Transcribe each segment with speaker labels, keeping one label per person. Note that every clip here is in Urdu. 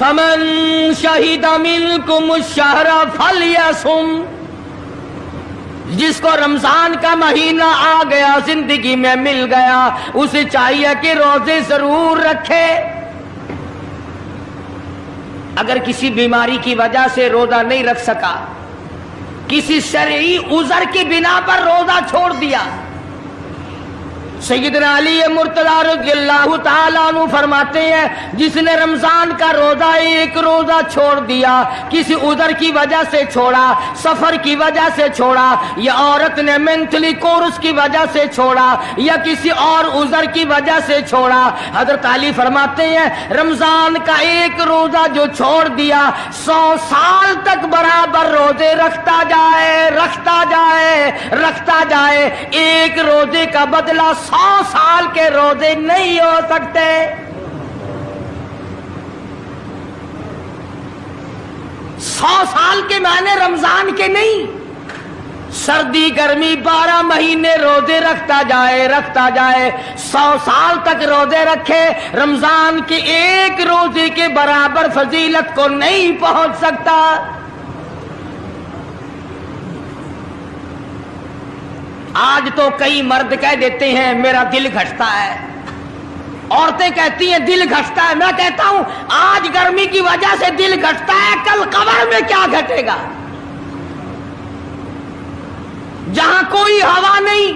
Speaker 1: فمن شہد منکم الشہر فلیصم، جس کو رمضان کا مہینہ آ گیا، زندگی میں مل گیا، اسے چاہیے کہ روزے ضرور رکھے۔ اگر کسی بیماری کی وجہ سے روزہ نہیں رکھ سکا، کسی شرعی عذر کی بنا پر روزہ چھوڑ دیا، سیدنا علی مرتضی رضی اللہ تعالیٰ عنہ فرماتے ہیں جس نے رمضان کا روزہ ایک روزہ چھوڑ دیا، کسی عذر کی وجہ سے چھوڑا، سفر کی وجہ سے چھوڑا، یا عورت نے مینٹلی کورس کی وجہ سے چھوڑا، یا کسی اور عذر کی وجہ سے چھوڑا، حضرت علی فرماتے ہیں رمضان کا ایک روزہ جو چھوڑ دیا 100 سال تک برابر روزے رکھتا جائے، رکھتا جائے، رکھتا جائے، ایک روزے کا بدلہ 100 سال کے روزے نہیں ہو سکتے۔ 100 سال کے معنی رمضان کے نہیں، سردی گرمی 12 مہینے روزے رکھتا جائے، رکھتا جائے، 100 سال تک روزے رکھے، رمضان کے ایک روزے کے برابر فضیلت کو نہیں پہنچ سکتا۔ آج تو کئی مرد کہہ دیتے ہیں میرا دل گھٹتا ہے، عورتیں کہتی ہیں دل گھٹتا ہے، میں کہتا ہوں آج گرمی کی وجہ سے دل گھٹتا ہے، کل قبر میں کیا گھٹے گا؟ جہاں کوئی ہوا نہیں،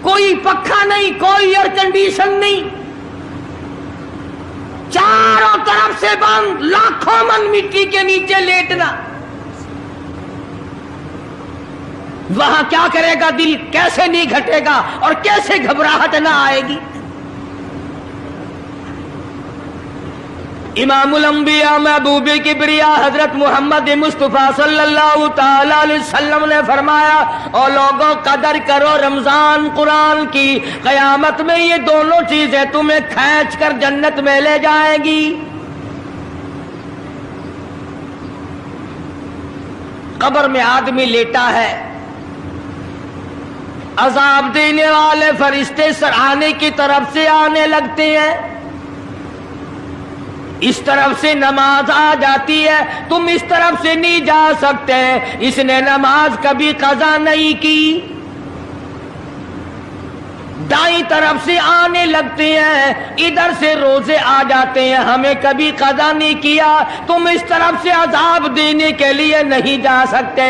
Speaker 1: کوئی پنکھا نہیں، کوئی ایئر کنڈیشن نہیں، چاروں طرف سے بند، لاکھوں من مٹی کے نیچے لیٹنا، وہاں کیا کرے گا دل؟ کیسے نہیں گھٹے گا اور کیسے گھبراہٹ نہ آئے گی؟ امام الانبیاء محبوب کبریا حضرت محمد مصطفیٰ صلی اللہ تعالی علیہ وسلم نے فرمایا اور لوگوں قدر کرو رمضان قرآن کی، قیامت میں یہ دونوں چیزیں تمہیں کھینچ کر جنت میں لے جائیں گی۔ قبر میں آدمی لیٹا ہے، عذاب دینے والے فرشتے سرانے کی طرف سے آنے لگتے ہیں، اس طرف سے نماز آ جاتی ہے، تم اس طرف سے نہیں جا سکتے، اس نے نماز کبھی قضا نہیں کی۔ دائیں طرف سے آنے لگتے ہیں، ادھر سے روزے آ جاتے ہیں، ہمیں کبھی قضا نہیں کیا، تم اس طرف سے عذاب دینے کے لیے نہیں جا سکتے۔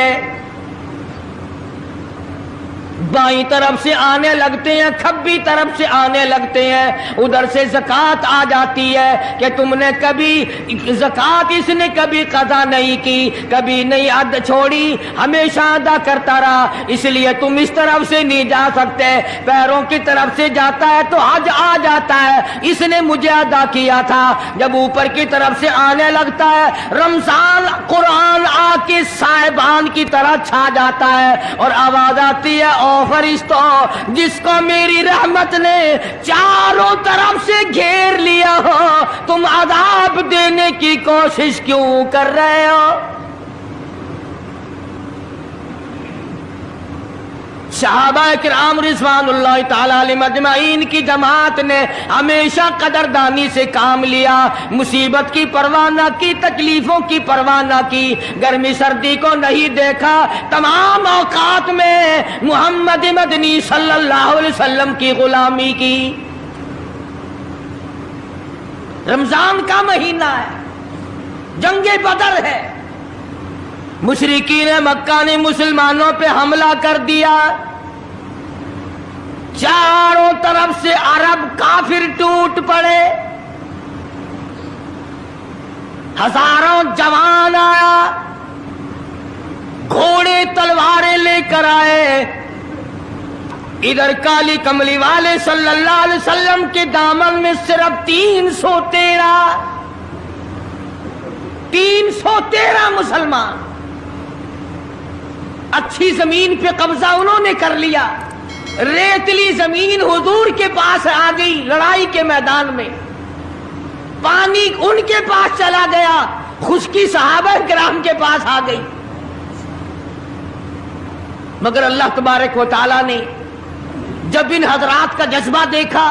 Speaker 1: بائیں طرف سے آنے لگتے ہیں، کھبی طرف سے آنے لگتے ہیں، ادھر سے زکوٰۃ آ جاتی ہے کہ تم نے کبھی زکوٰۃ اس نے کبھی قضا نہیں کی، کبھی نہیں ادا چھوڑی، ہمیشہ ادا کرتا رہا، اس لیے تم اس طرف سے نہیں جا سکتے۔ پیروں کی طرف سے جاتا ہے تو حج آ جاتا ہے، اس نے مجھے ادا کیا تھا۔ جب اوپر کی طرف سے آنے لگتا ہے، رمضان قرآن آ کے صاحبان کی طرح چھا جاتا ہے اور آواز آتی ہے او فرشتوں، جس کو میری رحمت نے چاروں طرف سے گھیر لیا ہو، تم عذاب دینے کی کوشش کیوں کر رہے ہو؟ صحابہ کرام رضوان اللہ تعالی علیہم اجمعین کی جماعت نے ہمیشہ قدردانی سے کام لیا، مصیبت کی پرواہ نہ کی، تکلیفوں کی پرواہ نہ کی، گرمی سردی کو نہیں دیکھا، تمام اوقات میں محمد مدنی صلی اللہ علیہ وسلم کی غلامی کی۔ رمضان کا مہینہ ہے، جنگ بدر ہے، مشرکین مکہ نے مسلمانوں پہ حملہ کر دیا، چاروں طرف سے عرب کافر ٹوٹ پڑے، ہزاروں جوان آیا، گھوڑے تلواریں لے کر آئے، ادھر کالی کملی والے صلی اللہ علیہ وسلم کے دامن میں صرف 313 مسلمان، اچھی زمین پہ قبضہ انہوں نے کر لیا، ریتلی زمین حضور کے پاس آ گئی، لڑائی کے میدان میں پانی ان کے پاس چلا گیا، خشکی صحابہ کرام کے پاس آ گئی، مگر اللہ تبارک و تعالیٰ نے جب ان حضرات کا جذبہ دیکھا،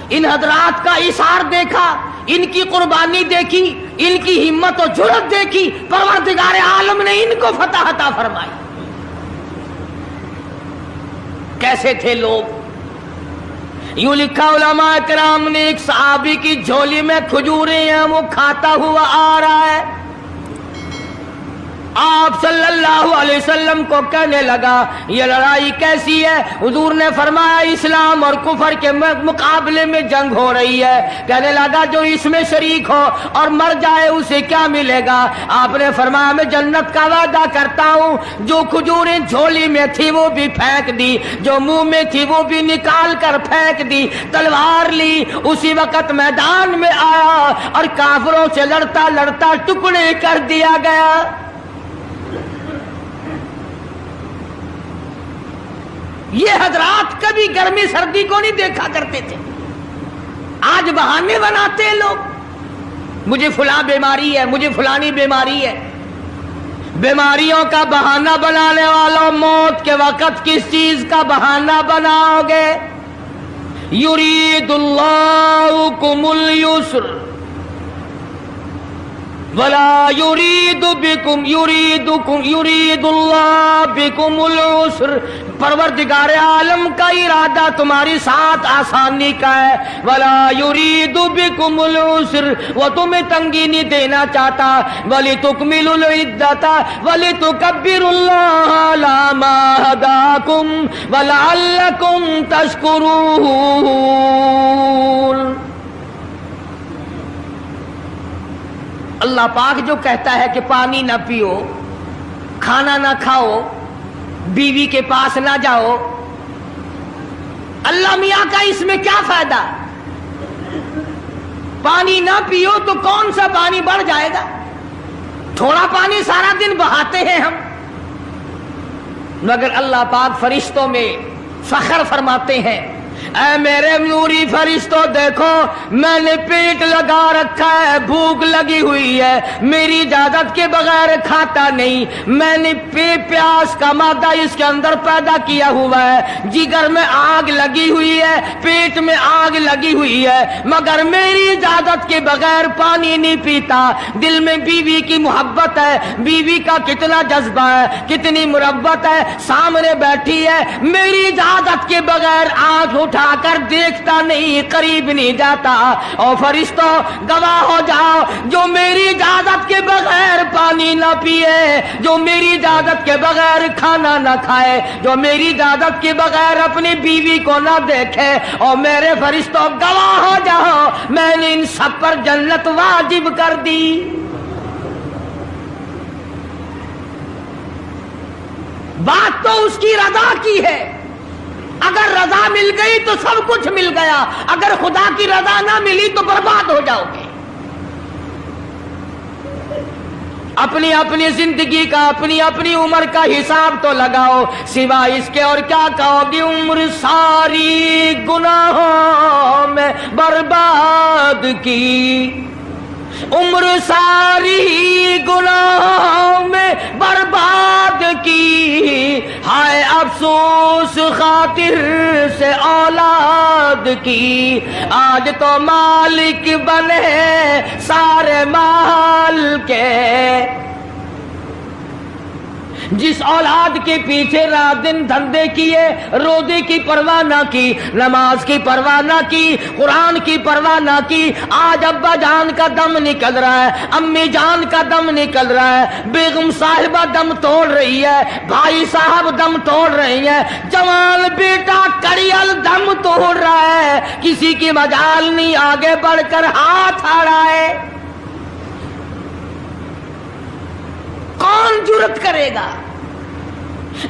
Speaker 1: ان حضرات کا ایثار دیکھا، ان کی قربانی دیکھی، ان کی ہمت و جرأت دیکھی، پروردگار عالم نے ان کو فتح عطا فرمائی۔ کیسے تھے لوگ؟ یوں لکھا علماء کرام نے، ایک صحابی کی جھولی میں کھجوریں ہیں، وہ کھاتا ہوا آ رہا ہے، آپ صلی اللہ علیہ وسلم کو کہنے لگا یہ لڑائی کیسی ہے؟ حضور نے فرمایا اسلام اور کفر کے مقابلے میں جنگ ہو رہی ہے۔ کہنے لگا جو اس میں شریک ہو اور مر جائے اسے کیا ملے گا؟ آپ نے فرمایا میں جنت کا وعدہ کرتا ہوں، جو کھجوریں جھولی میں تھی وہ بھی پھینک دی، جو منہ میں تھی وہ بھی نکال کر پھینک دی، تلوار لی، اسی وقت میدان میں آیا اور کافروں سے لڑتا لڑتا ٹکڑے کر دیا گیا۔ یہ حضرات کبھی گرمی سردی کو نہیں دیکھا کرتے تھے، آج بہانے بناتے ہیں لوگ، مجھے فلاں بیماری ہے، مجھے فلانی بیماری ہے۔ بیماریوں کا بہانہ بنانے والوں، موت کے وقت کس چیز کا بہانہ بناؤ گے؟ یرید اللہ کم اليسر ولا یرید بکم یرید اللہ بکم العسر۔ پروردگار عالم کا ارادہ تمہاری ساتھ آسانی کا ہے، ولا یرید بکم العسر، وہ تمہیں تنگی نہیں دینا چاہتا، وَلِتُكْمِلُوا الْعِدَّةَ وَلِتُكَبِّرُوا اللَّهَ عَلَىٰ مَا هَدَاكُمْ وَلَعَلَّكُمْ تَشْكُرُونَ۔ اللہ پاک جو کہتا ہے کہ پانی نہ پیو، کھانا نہ کھاؤ، بیوی کے پاس نہ جاؤ، اللہ میاں کا اس میں کیا فائدہ؟ پانی نہ پیو تو کون سا پانی بڑھ جائے گا؟ تھوڑا پانی سارا دن بہاتے ہیں ہم، مگر اللہ پاک فرشتوں میں فخر فرماتے ہیں، اے میرے نوری فرشتوں دیکھو میں نے پیٹ لگا رکھا ہے، بھوک لگی ہوئی ہے، میری اجازت کے بغیر کھاتا نہیں، میں نے پیاس کا مادہ اس کے اندر پیدا کیا ہوا ہے، جگر میں آگ لگی ہوئی ہے، پیٹ میں آگ لگی ہوئی ہے، مگر میری اجازت کے بغیر پانی نہیں پیتا۔ دل میں بیوی کی محبت ہے، بیوی کا کتنا جذبہ ہے، کتنی محبت ہے، سامنے بیٹھی ہے، میری اجازت کے بغیر آنکھ اٹھا کر دیکھتا نہیں، قریب نہیں جاتا۔ اور فرشتوں گواہ ہو جاؤ، جو میری اجازت کے بغیر پانی نہ پیے، جو میری اجازت کے بغیر کھانا نہ کھائے، جو میری اجازت کے بغیر اپنی بیوی کو نہ دیکھے، اور میرے فرشتوں گواہ ہو جاؤ میں نے ان سب پر جنت واجب کر دی۔ بات تو اس کی رضا کی ہے، اگر رضا مل گئی تو سب کچھ مل گیا، اگر خدا کی رضا نہ ملی تو برباد ہو جاؤ گے۔ اپنی اپنی زندگی کا، اپنی اپنی عمر کا حساب تو لگاؤ، سوا اس کے اور کیا کہو گی؟ عمر ساری گناہوں میں برباد کی، عمر ساری گناہوں میں برباد کی، ہائے افسوس خاطر سے اولاد کی، آج تو مالک بنے سارے مال کے، جس اولاد کے پیچھے رات دن دھندے کیے، روزے کی پرواہ نہ کی، نماز کی پرواہ نہ کی، قرآن کی پرواہ نہ کی، آج ابا جان کا دم نکل رہا ہے، امی جان کا دم نکل رہا ہے، بیگم صاحبہ دم توڑ رہی ہے، بھائی صاحب دم توڑ رہی ہیں، جوان بیٹا کڑیل دم توڑ رہا ہے، کسی کی مجال نہیں آگے بڑھ کر ہاتھ آ رہا ہے، کون جرأت کرے گا؟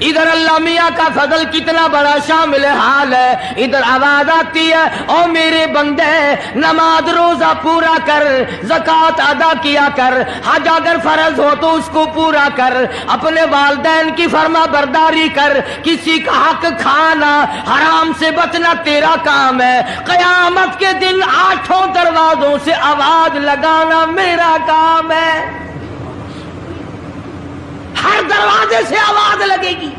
Speaker 1: ادھر اللہ میاں کا فضل کتنا بڑا شامل حال ہے، ادھر آواز آتی ہے او میرے بندے نماز روزہ پورا کر، زکوٰۃ ادا کیا کر، حج اگر فرض ہو تو اس کو پورا کر، اپنے والدین کی فرما برداری کر، کسی کا حق کھانا، حرام سے بچنا تیرا کام ہے، قیامت کے دن 8 دروازوں سے آواز لگانا میرا کام ہے، ہر دروازے سے آواز لگے گی،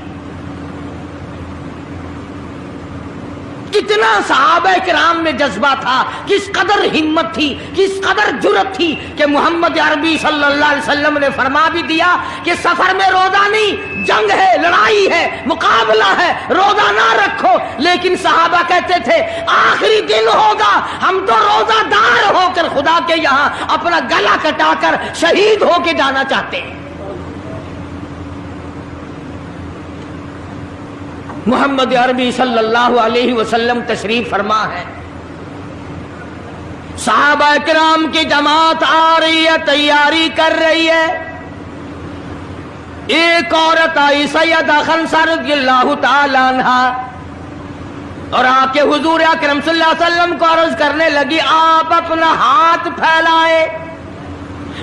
Speaker 1: کتنا صحابہ کرام میں جذبہ تھا، کس قدر ہمت تھی، کس قدر جرأت تھی کہ محمد عربی صلی اللہ علیہ وسلم نے فرما بھی دیا کہ سفر میں روزہ نہیں، جنگ ہے، لڑائی ہے، مقابلہ ہے، روزہ نہ رکھو. لیکن صحابہ کہتے تھے آخری دن ہوگا، ہم تو روزہ دار ہو کر خدا کے یہاں اپنا گلا کٹا کر شہید ہو کے جانا چاہتے ہیں. محمد عربی صلی اللہ علیہ وسلم تشریف فرما ہے، صحابہ کرام کی جماعت آ رہی ہے، تیاری کر رہی ہے. ایک عورت آئی سیدہ خنسہ رضی اللہ تعالی عنہا اور آ کے حضور اکرم صلی اللہ علیہ وسلم کو عرض کرنے لگی آپ اپنا ہاتھ پھیلائے.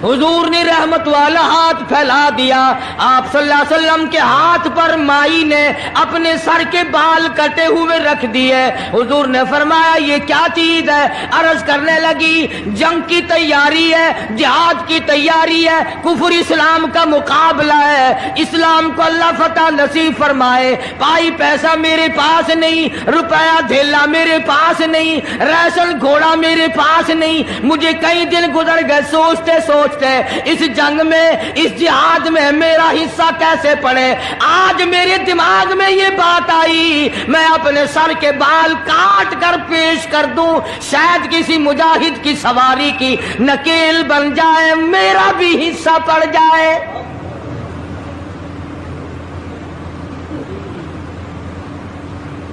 Speaker 1: حضور نے رحمت والا ہاتھ پھیلا دیا. آپ صلی اللہ علیہ وسلم کے ہاتھ پر مائی نے اپنے سر کے بال کٹے ہوئے رکھ دیے. حضور نے فرمایا یہ کیا چیز ہے؟ عرض کرنے لگی جنگ کی تیاری ہے، جہاد کی تیاری ہے، کفر اسلام کا مقابلہ ہے، اسلام کو اللہ فتح نصیب فرمائے. پائی پیسہ میرے پاس نہیں، روپیہ دھیلا میرے پاس نہیں، ریشن گھوڑا میرے پاس نہیں. مجھے کئی دن گزر گئے سوچتے اس جنگ میں، اس جہاد میں میرا حصہ کیسے پڑے. آج میرے دماغ میں یہ بات آئی میں اپنے سر کے بال کاٹ کر پیش کر دوں، شاید کسی مجاہد کی سواری کی نکیل بن جائے، میرا بھی حصہ پڑ جائے.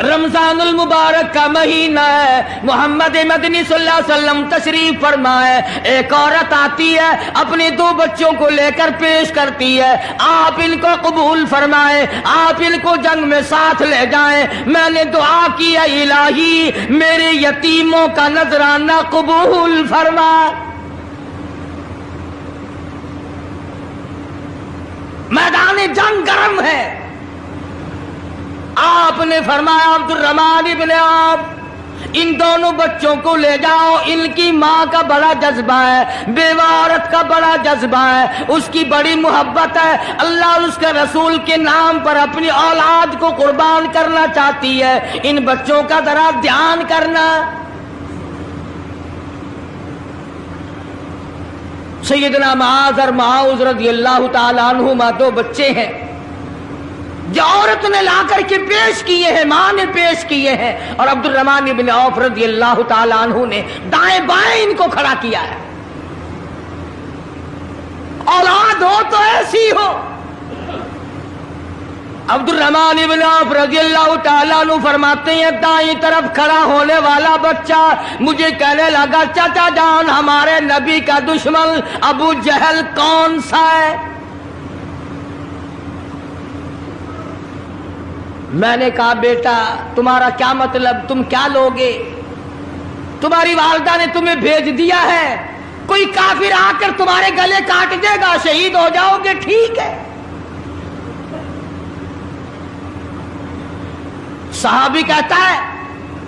Speaker 1: رمضان المبارک کا مہینہ ہے، محمد مدنی صلی اللہ علیہ وسلم تشریف فرمائے. ایک عورت آتی ہے اپنے 2 بچوں کو لے کر پیش کرتی ہے، آپ ان کو قبول فرمائے، آپ ان کو جنگ میں ساتھ لے جائیں. میں نے دعا کی ہے الہی میرے یتیموں کا نذرانہ قبول فرما. میدان جنگ گرم ہے. آپ نے فرمایا عبد الرحمن ابن عوف ان دونوں بچوں کو لے جاؤ، ان کی ماں کا بڑا جذبہ ہے، بیوہ عورت کا بڑا جذبہ ہے، اس کی بڑی محبت ہے، اللہ اور اس کے رسول کے نام پر اپنی اولاد کو قربان کرنا چاہتی ہے، ان بچوں کا ذرا دھیان کرنا. سیدنا معاذ اور معاذ رضی اللہ تعالی عنہما 2 بچے ہیں جو عورت نے لا کر کے پیش کیے ہیں، ماں نے پیش کیے ہیں، اور عبد الرحمن بن عوف رضی اللہ تعالی عنہ نے دائیں بائیں ان کو کھڑا کیا ہے. اولاد ہو تو ایسی ہو. عبد الرحمن بن عوف رضی اللہ تعالی عنہ فرماتے ہیں دائیں طرف کھڑا ہونے والا بچہ مجھے کہنے لگا چچا جان ہمارے نبی کا دشمن ابو جہل کون سا ہے؟ میں نے کہا بیٹا تمہارا کیا مطلب، تم کیا لوگے؟ تمہاری والدہ نے تمہیں بھیج دیا ہے، کوئی کافر آ کر تمہارے گلے کاٹ دے گا، شہید ہو جاؤ گے، ٹھیک ہے. صحابی کہتا ہے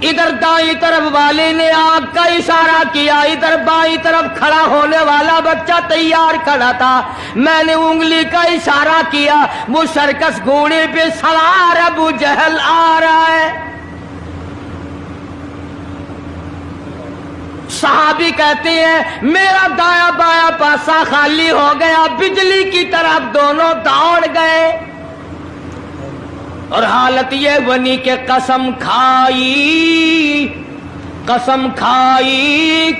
Speaker 1: ادھر دائیں طرف والے نے آنکھ کا اشارہ کیا، ادھر بائیں طرف کھڑا ہونے والا بچہ تیار کھڑا تھا، میں نے انگلی کا اشارہ کیا، وہ سرکس گھوڑے پہ سوار ابو جہل آ رہا ہے. صحابی کہتے ہیں میرا دایاں بایاں پاسا خالی ہو گیا، بجلی کی طرف دونوں دوڑ گئے، اور حالت یہ بنی کہ قسم کھائی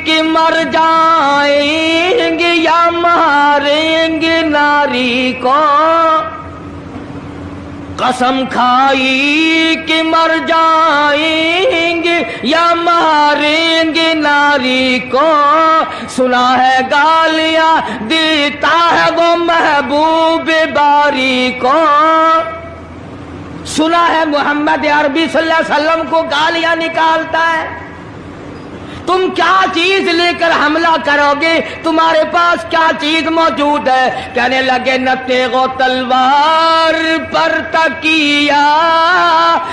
Speaker 1: کہ مر جائیں گے یا ماریں گے ناری کو. قسم کھائی کہ مر جائیں گے یا ماریں گے ناری کو. سنا ہے گالیاں دیتا ہے وہ محبوب باری کو. سنا ہے محمد عربی صلی اللہ علیہ وسلم کو گالیاں نکالتا ہے. تم کیا چیز لے کر حملہ کرو گے؟ تمہارے پاس کیا چیز موجود ہے؟ کہنے لگے نہ تیغ و تلوار پر تکیہ،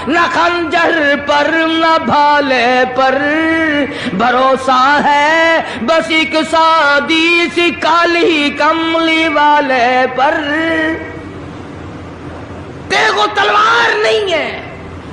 Speaker 1: نہ خنجر پر، نہ بھالے پر، بھروسہ ہے بس ایک سادی سی کالی کملی والے پر. تیغ و تلوار نہیں ہے،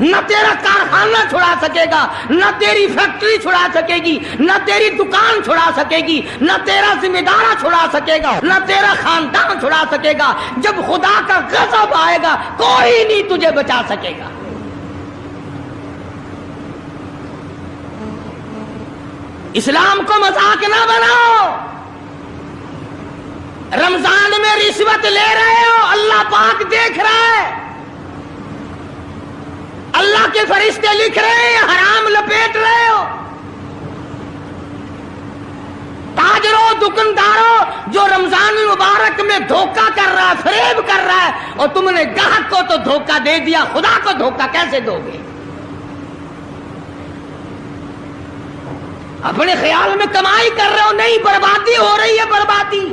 Speaker 1: نہ تیرا کارخانہ چھڑا سکے گا، نہ تیری فیکٹری چھڑا سکے گی، نہ تیری دکان چھڑا سکے گی، نہ تیرا ذمہ دارہ چھڑا سکے گا، نہ تیرا خاندان چھڑا سکے گا۔ جب خدا کا غضب آئے گا کوئی نہیں تجھے بچا سکے گا۔ اسلام کو مذاق نہ بناؤ۔ رمضان میں رشوت لے رہے ہو، اللہ پاک دیکھ رہا ہے، اللہ کے فرشتے لکھ رہے ہیں، حرام لپیٹ رہے ہو۔ تاجروں، دکانداروں جو رمضان المبارک میں دھوکہ کر رہا ہے، فریب کر رہا ہے، اور تم نے گاہک کو تو دھوکہ دے دیا، خدا کو دھوکہ کیسے دو گے؟ اپنے خیال میں کمائی کر رہے ہو، نہیں، بربادی ہو رہی ہے، بربادی۔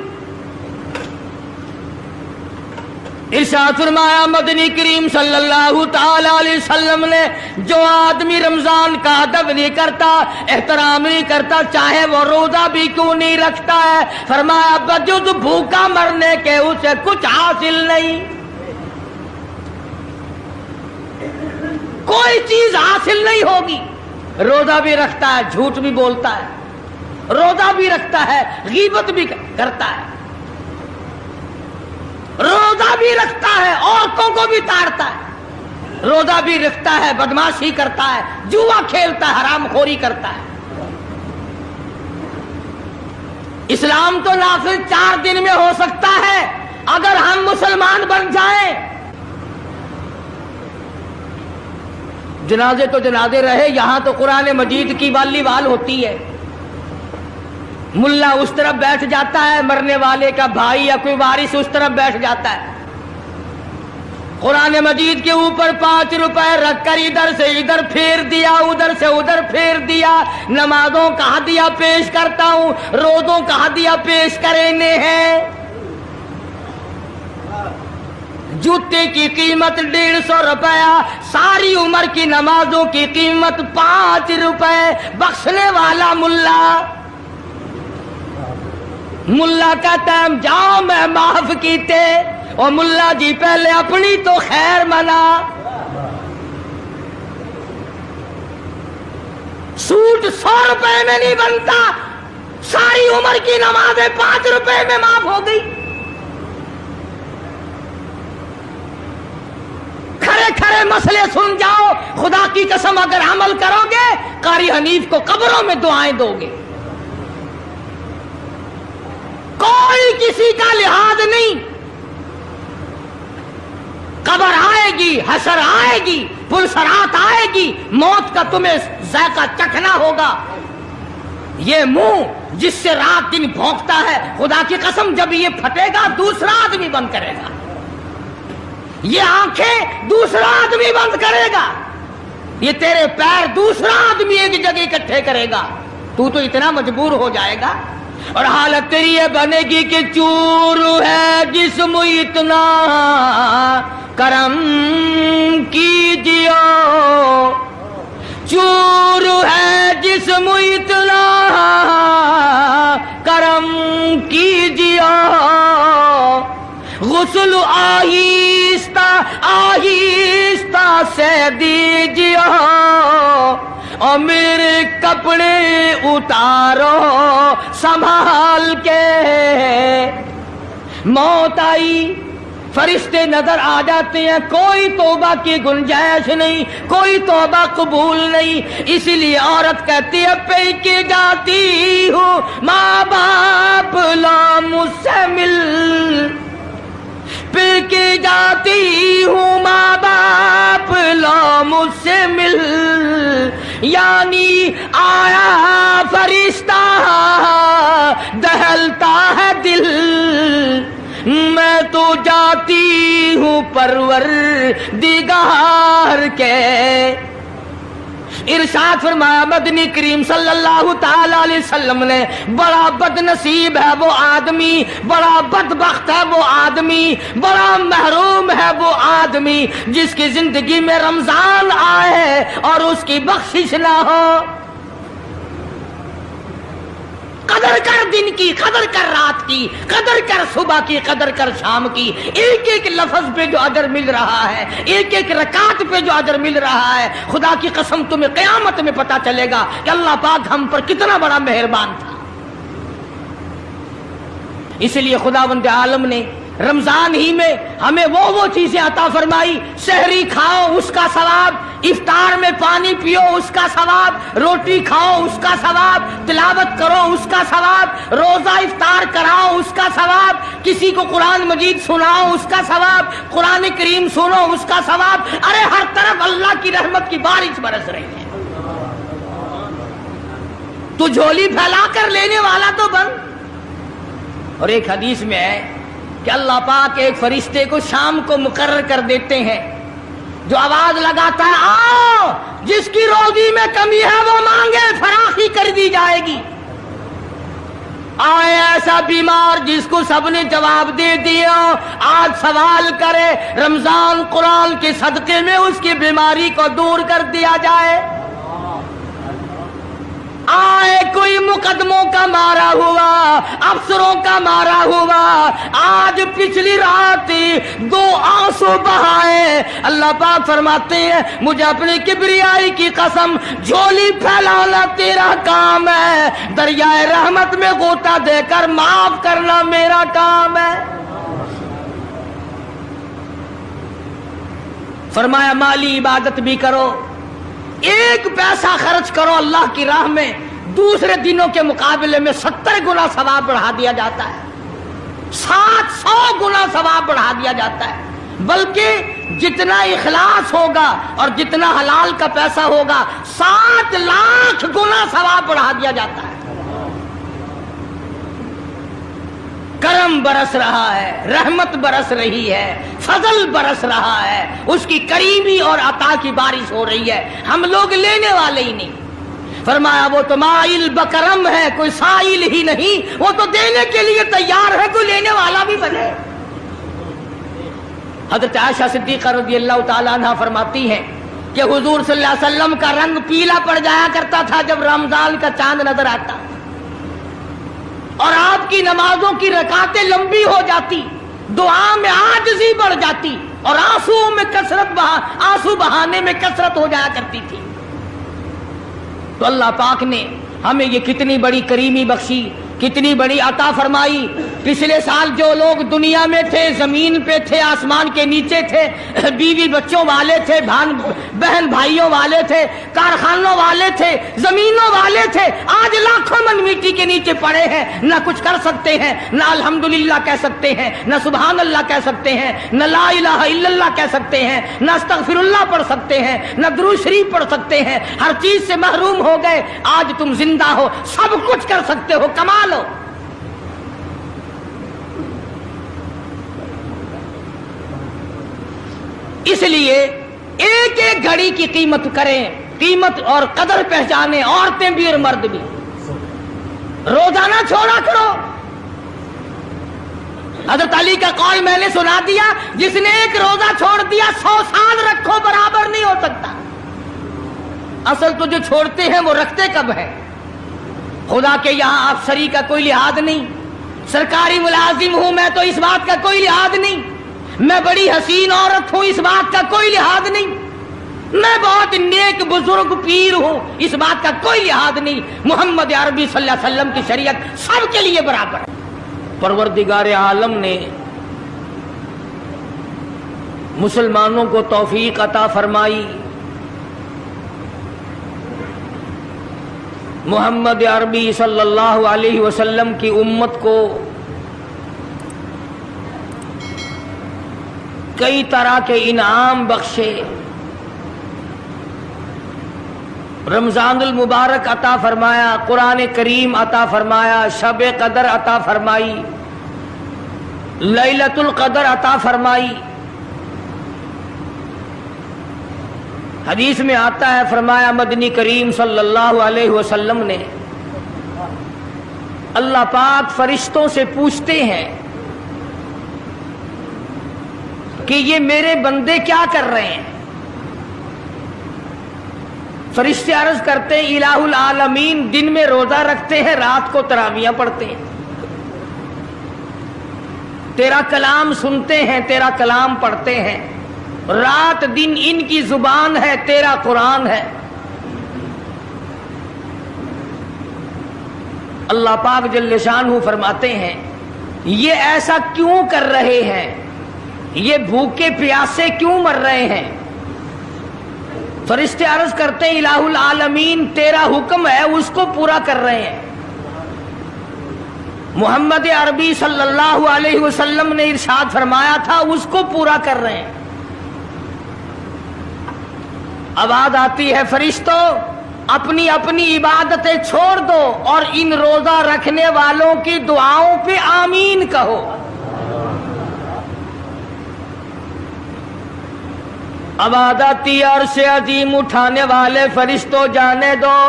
Speaker 1: ارشاد فرمایا مدنی کریم صلی اللہ تعالی علیہ وسلم نے، جو آدمی رمضان کا ادب نہیں کرتا، احترام نہیں کرتا، چاہے وہ روزہ بھی کیوں نہیں رکھتا ہے، فرمایا بجز بھوکا مرنے کے اسے کچھ حاصل نہیں، کوئی چیز حاصل نہیں ہوگی۔ روزہ بھی رکھتا ہے، جھوٹ بھی بولتا ہے، روزہ بھی رکھتا ہے، غیبت بھی کرتا ہے، روزہ بھی رکھتا ہے، عورتوں کو بھی تاڑتا ہے، روزہ بھی رکھتا ہے، بدماشی کرتا ہے، جوا کھیلتا ہے، حرام خوری کرتا ہے۔ اسلام تو نافذ 4 دن میں ہو سکتا ہے اگر ہم مسلمان بن جائیں۔ جنازے تو جنازے رہے، یہاں تو قرآن مجید کی والی وال ہوتی ہے، ملا اس طرف بیٹھ جاتا ہے، مرنے والے کا بھائی یا کوئی وارث اس طرف بیٹھ جاتا ہے، قرآن مجید کے اوپر 5 روپے رکھ کر ادھر سے ادھر پھیر دیا، ادھر سے ادھر پھیر دیا۔ نمازوں کا ہدیہ پیش کرتا ہوں، روزوں کا ہدیہ پیش کرنے ہیں۔ جوتے کی قیمت 150 روپیہ، ساری عمر کی نمازوں کی قیمت 5 روپے، بخشنے والا ملا۔ ملا کہتا ہے جاؤ میں معاف کیتے، اور ملا جی پہلے اپنی تو خیر منا۔ سوٹ 100 روپے میں نہیں بنتا، ساری عمر کی نمازیں 5 روپے میں معاف ہو گئی۔ کھڑے کھڑے مسئلے سن جاؤ، خدا کی قسم اگر عمل کرو گے قاری حنیف کو قبروں میں دعائیں دو گے، کوئی کسی کا لحاظ نہیں۔ قبر آئے گی، حشر آئے گی، پلسرات آئے گی، موت کا تمہیں ذائقہ چکھنا ہوگا۔ یہ منہ جس سے رات دن بھونکتا ہے، خدا کی قسم جب یہ پھٹے گا دوسرا آدمی بند کرے گا، یہ آنکھیں دوسرا آدمی بند کرے گا، یہ تیرے پیر دوسرا آدمی ایک جگہ اکٹھے کرے گا، تو اتنا مجبور ہو جائے گا، اور حالت تیری یہ بنے گی کہ چور ہے جسم اتنا کرم کیجیے، چور ہے جسم اتنا کرم کیجیے، غسل آہستہ آہستہ سے دیجیے، اور میرے کپڑے اتارو سنبھال کے۔ موت آئی، فرشتے نظر آ جاتے ہیں، کوئی توبہ کی گنجائش نہیں، کوئی توبہ قبول نہیں، اسی لیے عورت کہتی ہے پہ کے جاتی ہوں ماں باپ لا مجھ سے مل، پہ کے جاتی ہوں ماں باپ لا مجھ سے مل، یعنی آیا فرشتہ دہلتا ہے دل، میں تو جاتی ہوں پروردگار کے۔ ارشاد فرمایا مدنی کریم صلی اللہ تعالی علیہ وسلم نے، بڑا بد نصیب ہے وہ آدمی، بڑا بدبخت ہے وہ آدمی، بڑا محروم ہے وہ آدمی جس کی زندگی میں رمضان آئے اور اس کی بخشش نہ ہو۔ قدر کر دن کی، قدر کر رات کی، قدر کر صبح کی، قدر کر شام کی. ایک ایک لفظ پہ جو اجر مل رہا ہے، ایک ایک رکعت پہ جو اجر مل رہا ہے، خدا کی قسم تمہیں قیامت میں پتا چلے گا کہ اللہ پاک ہم پر کتنا بڑا مہربان تھا. اس لیے خداوند عالم نے رمضان ہی میں ہمیں وہ چیزیں عطا فرمائی. سحری کھاؤ اس کا ثواب، افطار میں پانی پیو اس کا ثواب، روٹی کھاؤ اس کا ثواب، تلاوت کرو اس کا ثواب، روزہ افطار کراؤ اس کا ثواب، کسی کو قرآن مجید سناؤ اس کا ثواب، قرآن کریم سنو اس کا ثواب. ارے ہر طرف اللہ کی رحمت کی بارش برس رہی ہے. تو جھولی پھیلا کر لینے والا تو بن. اور ایک حدیث میں ہے کہ اللہ پاک ایک فرشتے کو شام کو مقرر کر دیتے ہیں جو آواز لگاتا ہے آؤ جس کی روزی میں کمی ہے وہ مانگے فراخی کر دی جائے گی. آئے ایسا بیمار جس کو سب نے جواب دے دیا آج سوال کرے رمضان قرآن کے صدقے میں اس کی بیماری کو دور کر دیا جائے. آئے کوئی مقدموں کا مارا ہوا، افسروں کا مارا ہوا، آج پچھلی رات 2 آنسو بہائے. اللہ پاک فرماتے ہیں مجھے اپنی کبریائی کی قسم جھولی پھیلانا تیرا کام ہے، دریائے رحمت میں غوطہ دے کر معاف کرنا میرا کام ہے. فرمایا مالی عبادت بھی کرو، 1 پیسہ خرچ کرو اللہ کی راہ میں، دوسرے دنوں کے مقابلے میں 70 گنا ثواب بڑھا دیا جاتا ہے، 700 گنا ثواب بڑھا دیا جاتا ہے. بلکہ جتنا اخلاص ہوگا اور جتنا حلال کا پیسہ ہوگا 7 لاکھ گنا ثواب بڑھا دیا جاتا ہے. کرم برس رہا ہے، رحمت برس رہی ہے، فضل برس رہا ہے، اس کی کریمی اور عطا کی بارش ہو رہی ہے. ہم لوگ لینے والے ہی نہیں. فرمایا وہ تو مائل بکرم ہے، کوئی سائل ہی نہیں، وہ تو دینے کے لیے تیار ہے، کوئی لینے والا بھی بنے. حضرت عائشہ صدیقہ رضی اللہ تعالیٰ عنہ فرماتی ہیں کہ حضور صلی اللہ علیہ وسلم کا رنگ پیلا پڑ جایا کرتا تھا جب رمضان کا چاند نظر آتا، اور آپ کی نمازوں کی رکعتیں لمبی ہو جاتی، دعا میں عاجزی بڑھ جاتی، اور آنسو بہانے میں کثرت ہو جایا کرتی تھی. تو اللہ پاک نے ہمیں یہ کتنی بڑی کریمی بخشی، کتنی بڑی عطا فرمائی. پچھلے سال جو لوگ دنیا میں تھے، زمین پہ تھے، آسمان کے نیچے تھے، بیوی بچوں والے تھے، بہن بھائیوں والے تھے، کارخانوں والے تھے، زمینوں والے تھے، آج لاکھوں من مٹی کے نیچے پڑے ہیں، نہ کچھ کر سکتے ہیں، نہ الحمدللہ کہہ سکتے ہیں، نہ سبحان اللہ کہہ سکتے ہیں، نہ لا الہ الا اللہ کہہ سکتے ہیں، نہ استغفر اللہ پڑھ سکتے ہیں، نہ درود شریف پڑھ سکتے ہیں. ہر چیز سے محروم ہو گئے. آج تم زندہ ہو، سب کچھ کر سکتے ہو، کمال ہو. اس لیے ایک ایک گھڑی کی قیمت کریں، قیمت اور قدر پہچانیں، عورتیں بھی اور مرد بھی. روزانہ چھوڑا کرو. حضرت علی کا قول میں نے سنا دیا، جس نے 1 روزہ چھوڑ دیا 100 سال رکھو برابر نہیں ہو سکتا. اصل تو جو چھوڑتے ہیں وہ رکھتے کب ہے. خدا کے یہاں افسری کا کوئی لحاظ نہیں، سرکاری ملازم ہوں میں تو اس بات کا کوئی لحاظ نہیں، میں بڑی حسین عورت ہوں اس بات کا کوئی لحاظ نہیں، میں بہت نیک بزرگ پیر ہوں اس بات کا کوئی لحاظ نہیں. محمد عربی صلی اللہ علیہ وسلم کی شریعت سب کے لیے برابر ہے. پروردگار عالم نے مسلمانوں کو توفیق عطا فرمائی. محمد عربی صلی اللہ علیہ وسلم کی امت کو کئی طرح کے انعام بخشے. رمضان المبارک عطا فرمایا، قرآن کریم عطا فرمایا، شب قدر عطا فرمائی، لیلۃ القدر عطا فرمائی. حدیث میں آتا ہے، فرمایا مدنی کریم صلی اللہ علیہ وسلم نے، اللہ پاک فرشتوں سے پوچھتے ہیں کہ یہ میرے بندے کیا کر رہے ہیں. فرشتے عرض کرتے ہیں الہ العالمین دن میں روزہ رکھتے ہیں، رات کو تراویح پڑھتے ہیں، تیرا کلام سنتے ہیں، تیرا کلام پڑھتے ہیں، رات دن ان کی زبان ہے، تیرا قرآن ہے۔ اللہ پاک جل شانہ فرماتے ہیں یہ ایسا کیوں کر رہے ہیں، یہ بھوکے پیاسے کیوں مر رہے ہیں؟ فرشتے عرض کرتے ہیں الہ العالمین تیرا حکم ہے اس کو پورا کر رہے ہیں۔ محمد عربی صلی اللہ علیہ وسلم نے ارشاد فرمایا تھا اس کو پورا کر رہے ہیں۔ آواز آتی ہے فرشتوں اپنی اپنی عبادتیں چھوڑ دو اور ان روزہ رکھنے والوں کی دعاؤں پہ آمین کہو۔ آواز آتی ہے عرش عظیم اٹھانے والے فرشتوں جانے دو،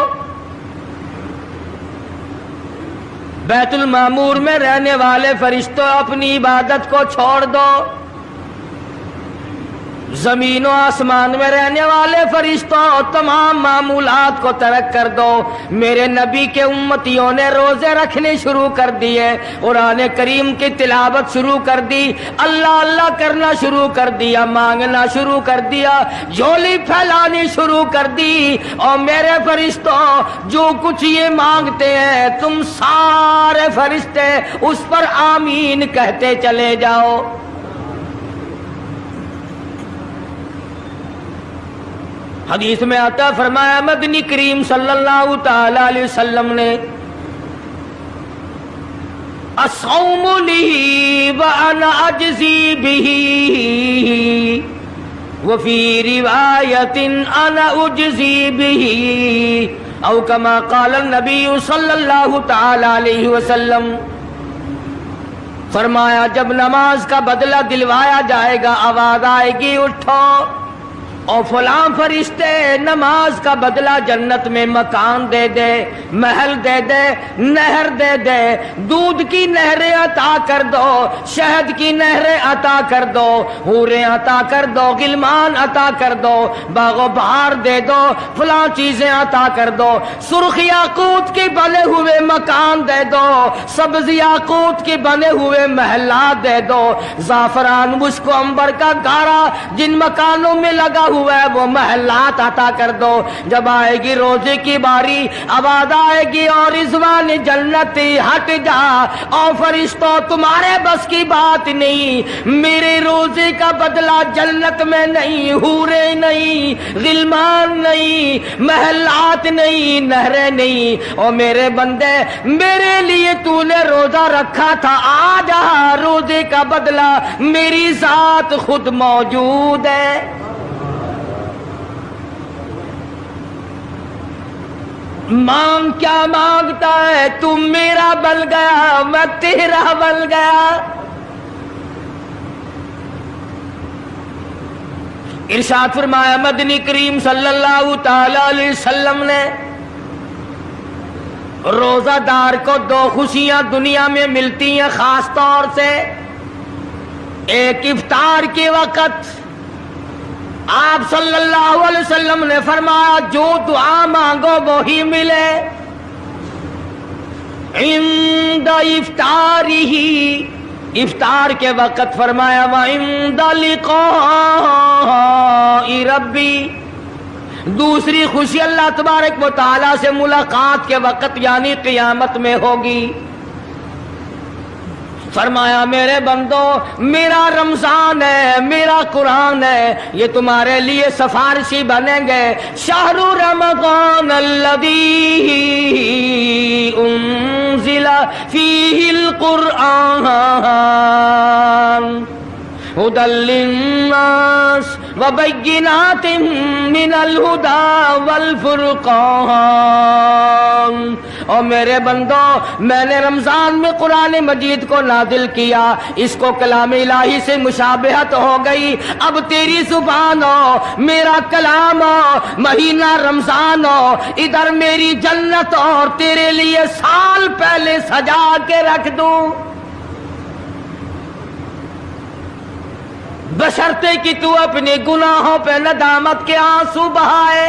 Speaker 1: بیت المعمور میں رہنے والے فرشتوں اپنی عبادت کو چھوڑ دو، زمین و آسمان میں رہنے والے فرشتوں تمام معمولات کو ترک کر دو۔ میرے نبی کے امتیوں نے روزے رکھنے شروع کر دیے، قرآن کریم کی تلاوت شروع کر دی، اللہ اللہ کرنا شروع کر دیا، مانگنا شروع کر دیا، جھولی پھیلانی شروع کر دی۔ اور میرے فرشتوں جو کچھ یہ مانگتے ہیں تم سارے فرشتے اس پر آمین کہتے چلے جاؤ۔ حدیث میں آتا فرمایا مدنی کریم صلی اللہ تعالی علیہ وسلم نے الصوم لی وانا اجزی بہ وفی روایت انا اجزی بہ او کما قال النبی صلی اللہ تعالی علیہ وسلم۔ فرمایا جب نماز کا بدلہ دلوایا جائے گا آواز آئے گی اٹھو اور فلاں فرشتے نماز کا بدلہ جنت میں مکان دے دے، محل دے دے، نہر دے دے، دودھ کی نہریں عطا کر دو، شہد کی نہریں عطا کر دو، حوریں عطا کر دو، غلمان عطا کر دو، باغ و بہار دے دو، فلاں چیزیں عطا کر دو، سرخ یاقوت کے بنے ہوئے مکان دے دو، سبز یاقوت کے بنے ہوئے محلات دے دو، زعفران مشک و عنبر کا گارا جن مکانوں میں لگا ہوا ہے وہ محلات عطا کر دو۔ جب آئے گی روزے کی باری آواز آئے گی اور رضوان جنتی ہٹ جا، اور فرشتوں تمہارے بس کی بات نہیں، میرے روزے کا بدلہ جنت میں نہیں، حوریں نہیں، غلمان نہیں، محلات نہیں، نہریں نہیں، اور میرے بندے میرے لیے تو نے روزہ رکھا تھا، آ جا روزے کا بدلہ میری ذات خود موجود ہے۔ مانگ کیا مانگتا ہے، تم میرا بل گیا میں تیرا بل گیا۔ ارشاد فرمایا مدنی کریم صلی اللہ تعالی علیہ وسلم نے روزہ دار کو دو خوشیاں دنیا میں ملتی ہیں خاص طور سے، ایک افطار کے وقت آپ صلی اللہ علیہ وسلم نے فرمایا جو دعا مانگو وہی ملے، عند افطارہ، افطار کے وقت فرمایا وعند لقاء ربی، دوسری خوشی اللہ تبارک و تعالی سے ملاقات کے وقت یعنی قیامت میں ہوگی۔ فرمایا میرے بندو میرا رمضان ہے، میرا قرآن ہے، یہ تمہارے لیے سفارشی بنیں گے۔ شہر رمضان الذی انزل فیہ القرآن ہدی للناس وبینات من الہدی والفرقان۔ اور میرے بندو میں نے رمضان میں قرآن مجید کو نازل کیا، اس کو کلام الہی سے مشابہت ہو گئی، اب تیری زبان ہو، میرا کلام ہو، مہینہ رمضان ہو، ادھر میری جنت اور تیرے لیے سال پہلے سجا کے رکھ دوں، بشرطے کہ تو اپنے گناہوں پہ ندامت کے آنسو بہائے۔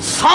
Speaker 1: 100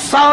Speaker 1: 100